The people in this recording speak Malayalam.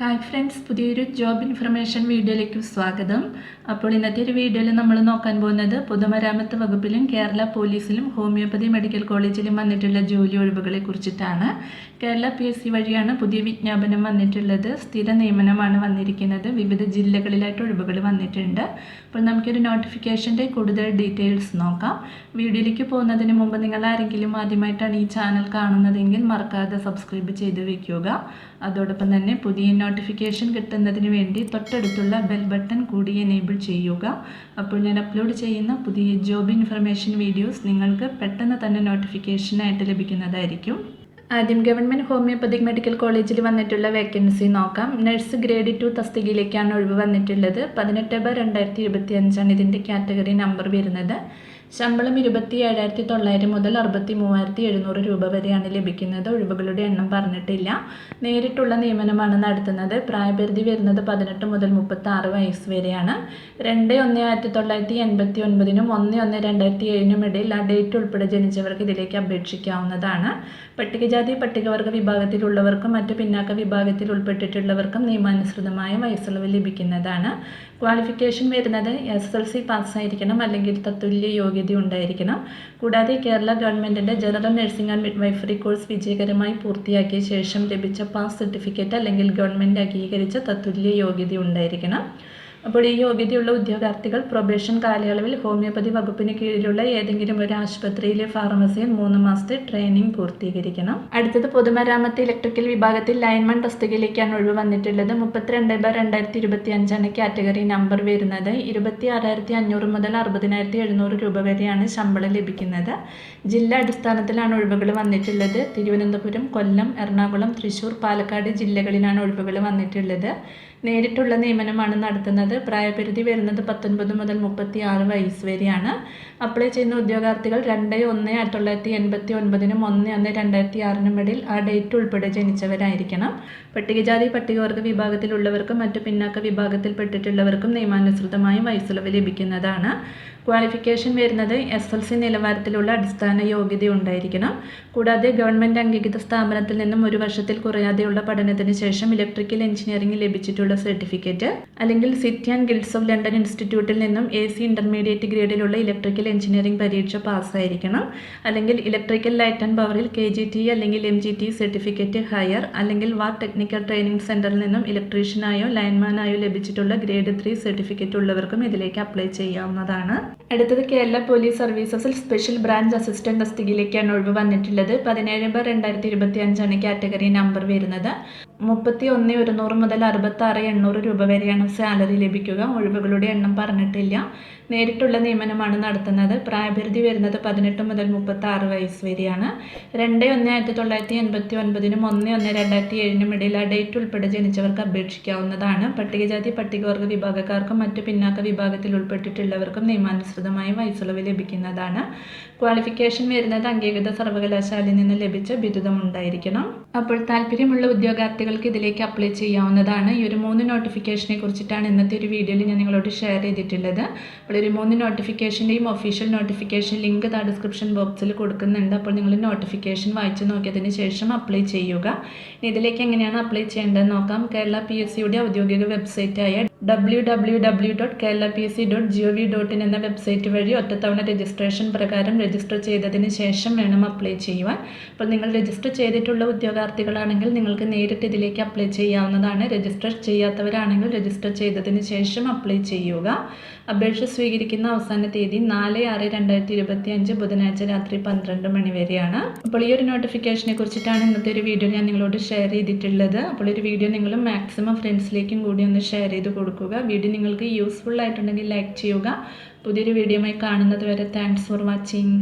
ഹായ് ഫ്രണ്ട്സ്, പുതിയൊരു ജോബ് ഇൻഫർമേഷൻ വീഡിയോയിലേക്ക് സ്വാഗതം. അപ്പോൾ ഇന്നത്തെ ഒരു വീഡിയോയിൽ നമ്മൾ നോക്കാൻ പോകുന്നത് പൊതുമരാമത്ത് വകുപ്പിലും കേരള പോലീസിലും ഹോമിയോപ്പതി മെഡിക്കൽ കോളേജിലും വന്നിട്ടുള്ള ജോലി ഒഴിവുകളെ കുറിച്ചിട്ടാണ്. കേരള PSC വഴിയാണ് പുതിയ വിജ്ഞാപനം വന്നിട്ടുള്ളത്. സ്ഥിര നിയമനമാണ് വന്നിരിക്കുന്നത്. വിവിധ ജില്ലകളിലായിട്ട് ഒഴിവുകൾ വന്നിട്ടുണ്ട്. അപ്പോൾ നമുക്കൊരു നോട്ടിഫിക്കേഷൻ്റെ കൂടുതൽ ഡീറ്റെയിൽസ് നോക്കാം. വീഡിയോയിലേക്ക് പോകുന്നതിന് മുമ്പ് നിങ്ങൾ ആരെങ്കിലും ആദ്യമായിട്ടാണ് ഈ ചാനൽ കാണുന്നതെങ്കിൽ മറക്കാതെ സബ്സ്ക്രൈബ് ചെയ്ത് വയ്ക്കുക. അതോടൊപ്പം തന്നെ പുതിയ നോട്ടിഫിക്കേഷൻ കിട്ടുന്നതിന് വേണ്ടി തൊട്ടടുത്തുള്ള ബെൽ ബട്ടൺ കൂടി എനേബിൾ ചെയ്യുക. അപ്പോൾ ഞാൻ അപ്ലോഡ് ചെയ്യുന്ന പുതിയ ജോബ് ഇൻഫർമേഷൻ വീഡിയോസ് നിങ്ങൾക്ക് പെട്ടെന്ന് തന്നെ നോട്ടിഫിക്കേഷനായിട്ട് ലഭിക്കുന്നതായിരിക്കും. ആദ്യം ഗവൺമെൻറ് ഹോമിയോപ്പതിക് മെഡിക്കൽ കോളേജിൽ വന്നിട്ടുള്ള വേക്കൻസി നോക്കാം. നഴ്സ് ഗ്രേഡ് 2 തസ്തികയിലേക്കാണ് ഒഴിവ് വന്നിട്ടുള്ളത്. 18/2025 ഇതിൻ്റെ കാറ്റഗറി നമ്പർ വരുന്നത്. ശമ്പളം 27,900 മുതൽ 63,700 രൂപ വരെയാണ് ലഭിക്കുന്നത്. ഒഴിവുകളുടെ എണ്ണം പറഞ്ഞിട്ടില്ല. നേരിട്ടുള്ള നിയമനമാണ് നടത്തുന്നത്. പ്രായപരിധി വരുന്നത് 18 മുതൽ 36 വയസ്സ് വരെയാണ്. 2/1/1989 1/1/2007 ഇടയിൽ ആ ഡേറ്റ് ഉൾപ്പെടെ ജനിച്ചവർക്ക് ഇതിലേക്ക് അപേക്ഷിക്കാവുന്നതാണ്. പട്ടികജാതി പട്ടികവർഗ വിഭാഗത്തിലുള്ളവർക്കും മറ്റ് പിന്നാക്ക വിഭാഗത്തിൽ ഉൾപ്പെട്ടിട്ടുള്ളവർക്കും നിയമാനുസൃതമായ വയസ്സുളവ് ലഭിക്കുന്നതാണ്. ക്വാളിഫിക്കേഷൻ വരുന്നത് SSLC പാസ്സായിരിക്കണം, അല്ലെങ്കിൽ തത്തുല്യ യോഗ്യത ഉണ്ടായിരിക്കണം. കൂടാതെ കേരള ഗവൺമെൻറ്റിൻ്റെ general nursing and midwifery course വിജയകരമായി പൂർത്തിയാക്കിയ ശേഷം ലഭിച്ച പാസ് സർട്ടിഫിക്കറ്റ് അല്ലെങ്കിൽ ഗവൺമെൻറ് അംഗീകരിച്ച തത്തുല്യ യോഗ്യത ഉണ്ടായിരിക്കണം. അപ്പോൾ ഈ യോഗ്യതയുള്ള ഉദ്യോഗാർത്ഥികൾ പ്രൊബേഷൻ കാലയളവിൽ ഹോമിയോപ്പതി വകുപ്പിന് കീഴിലുള്ള ഏതെങ്കിലും ഒരു ആശുപത്രിയിലെ ഫാർമസിയിൽ 3 മാസത്തെ ട്രെയിനിങ് പൂർത്തീകരിക്കണം. അടുത്തത് പൊതുമരാമത്ത് ഇലക്ട്രിക്കൽ വിഭാഗത്തിൽ ലൈൻമാൻ തസ്തികയിലേക്കാണ് ഒഴിവ് വന്നിട്ടുള്ളത്. 32/2025 കാറ്റഗറി നമ്പർ വരുന്നത്. 26,500 മുതൽ 60,700 രൂപ വരെയാണ് ശമ്പളം ലഭിക്കുന്നത്. ജില്ലാ അടിസ്ഥാനത്തിലാണ് ഒഴിവുകൾ വന്നിട്ടുള്ളത്. തിരുവനന്തപുരം, കൊല്ലം, എറണാകുളം, തൃശ്ശൂർ, പാലക്കാട് ജില്ലകളിലാണ് ഒഴിവുകൾ വന്നിട്ടുള്ളത്. നേരിട്ടുള്ള നിയമനമാണ് നടത്തുന്നത്. പ്രായപരിധി വരുന്നത് 19 മുതൽ 36 വയസ്സ് വരെയാണ്. അപ്ലൈ ചെയ്യുന്ന ഉദ്യോഗാർത്ഥികൾ 2/1/1989 1/1/2006 ഇടയിൽ ആ ഡേറ്റ് ഉൾപ്പെടെ ജനിച്ചവരായിരിക്കണം. പട്ടികജാതി പട്ടികവർഗ വിഭാഗത്തിലുള്ളവർക്കും മറ്റു പിന്നാക്ക വിഭാഗത്തിൽപ്പെട്ടിട്ടുള്ളവർക്കും നിയമാനുസൃതമായ വയസ്സുളവ് ലഭിക്കുന്നതാണ്. ക്വാളിഫിക്കേഷൻ വരുന്നത് SSLC നിലവാരത്തിലുള്ള അടിസ്ഥാന യോഗ്യത ഉണ്ടായിരിക്കണം. കൂടാതെ ഗവൺമെൻറ് അംഗീകൃത സ്ഥാപനത്തിൽ നിന്നും 1 വർഷത്തിൽ കുറയാതെയുള്ള പഠനത്തിന് ശേഷം ഇലക്ട്രിക്കൽ എഞ്ചിനീയറിംഗ് ലഭിച്ചിട്ടുള്ള സർട്ടിഫിക്കറ്റ്, അല്ലെങ്കിൽ city and guilds of London ഇൻസ്റ്റിറ്റ്യൂട്ടിൽ നിന്നും AC ഇൻ്റർമീഡിയറ്റ് ഗ്രേഡിലുള്ള ഇലക്ട്രിക്കൽ എഞ്ചിനീയറിംഗ് പരീക്ഷ പാസ്സായിരിക്കണം. അല്ലെങ്കിൽ ഇലക്ട്രിക്കൽ ലൈറ്റ് ആൻഡ് പവറിൽ KGT അല്ലെങ്കിൽ MGT സർട്ടിഫിക്കറ്റ് ഹയർ, അല്ലെങ്കിൽ വാർ ടെക്നിക്കൽ ട്രെയിനിങ് സെൻറ്ററിൽ നിന്നും ഇലക്ട്രീഷ്യനായോ ലൈൻമാനായോ ലഭിച്ചിട്ടുള്ള ഗ്രേഡ് 3 സർട്ടിഫിക്കറ്റ് ഉള്ളവർക്കും ഇതിലേക്ക് അപ്ലൈ ചെയ്യാവുന്നതാണ്. അടുത്തത് കേരള പോലീസ് സർവീസസിൽ സ്പെഷ്യൽ ബ്രാഞ്ച് അസിസ്റ്റന്റ് തസ്തികയിലേക്കാണ് ഒഴിവ് വന്നിട്ടുള്ളത്. 17/2025 കാറ്റഗറി നമ്പർ വരുന്നത്. 31,100 മുതൽ 66,800 രൂപ വരെയാണ് സാലറി ലഭിക്കുക. ഒഴിവുകളുടെ എണ്ണം പറഞ്ഞിട്ടില്ല. നേരിട്ടുള്ള നിയമനമാണ് നടത്തുന്നത്. പ്രായപരിധി വരുന്നത് 18 മുതൽ 36 വയസ്സ് വരെയാണ്. 2/1/1989 1/1/2007 ഇടയിൽ ആ ഡേറ്റ് ഉൾപ്പെടെ ജനിച്ചവർക്ക് അപേക്ഷിക്കാവുന്നതാണ്. പട്ടികജാതി പട്ടികവർഗ വിഭാഗക്കാർക്കും മറ്റ് പിന്നാക്ക വിഭാഗത്തിൽ ഉൾപ്പെട്ടിട്ടുള്ളവർക്കും നിയമാനുസൃതമായി വയസ്സുളവ് ലഭിക്കുന്നതാണ്. ക്വാളിഫിക്കേഷൻ വരുന്നത് അംഗീകൃത സർവകലാശാലയിൽ നിന്ന് ലഭിച്ച ബിരുദം ഉണ്ടായിരിക്കണം. അപ്പോൾ താല്പര്യമുള്ള ഉദ്യോഗാർത്ഥികൾക്ക് ഇതിലേക്ക് അപ്ലൈ ചെയ്യാവുന്നതാണ്. ഈ ഒരു 3 നോട്ടിഫിക്കേഷനെ കുറിച്ചിട്ടാണ് ഇന്നത്തെ ഒരു വീഡിയോയിൽ ഞാൻ നിങ്ങളോട് ഷെയർ ചെയ്തിട്ടുള്ളത്. അപ്പോൾ ഒരു 3 നോട്ടിഫിക്കേഷൻ്റെയും ഒഫീഷ്യൽ നോട്ടിഫിക്കേഷൻ ലിങ്ക് ഡിസ്ക്രിപ്ഷൻ ബോക്സിൽ കൊടുക്കുന്നുണ്ട്. അപ്പോൾ നിങ്ങൾ നോട്ടിഫിക്കേഷൻ വായിച്ചു നോക്കിയതിന് ശേഷം അപ്ലൈ ചെയ്യുക. ഇതിലേക്ക് എങ്ങനെയാണ് അപ്ലൈ ചെയ്യേണ്ടതെന്ന് നോക്കാം. കേരള PSCയുടെ ഔദ്യോഗിക വെബ്സൈറ്റായ www.keralapsc.gov.in എന്ന വെബ്സൈറ്റ് വഴി ഒറ്റത്തവണ രജിസ്ട്രേഷൻ പ്രകാരം രജിസ്റ്റർ ചെയ്തതിന് ശേഷം വേണം അപ്ലൈ ചെയ്യുവാൻ. അപ്പോൾ നിങ്ങൾ രജിസ്റ്റർ ചെയ്തിട്ടുള്ള ഉദ്യോഗാർത്ഥികളാണെങ്കിൽ നിങ്ങൾക്ക് നേരിട്ട് ഇതിലേക്ക് അപ്ലൈ ചെയ്യാവുന്നതാണ്. രജിസ്റ്റർ ചെയ്യാത്തവരാണെങ്കിൽ രജിസ്റ്റർ ചെയ്തതിന് ശേഷം അപ്ലൈ ചെയ്യുക. അപേക്ഷ സ്വീകരിക്കുന്ന അവസാന തീയതി 4/6/2025 ബുധനാഴ്ച രാത്രി 12 മണി വരെയാണ്. അപ്പോൾ ഈ ഒരു നോട്ടിഫിക്കേഷനെ കുറിച്ചിട്ടാണ് ഇന്നത്തെ ഒരു വീഡിയോ ഞാൻ നിങ്ങളോട് ഷെയർ ചെയ്തിട്ടുള്ളത്. അപ്പോൾ ഒരു വീഡിയോ നിങ്ങൾ മാക്സിമം ഫ്രണ്ട്സിലേക്കും കൂടി ഒന്ന് ഷെയർ ചെയ്ത് കൊടുക്കുക. വീഡിയോ നിങ്ങൾക്ക് യൂസ്ഫുൾ ആയിട്ടുണ്ടെങ്കിൽ ലൈക്ക് ചെയ്യുക. പുതിയൊരു വീഡിയോയുമായി കാണുന്നത് വരെ താങ്ക്സ് ഫോർ വാച്ചിങ്.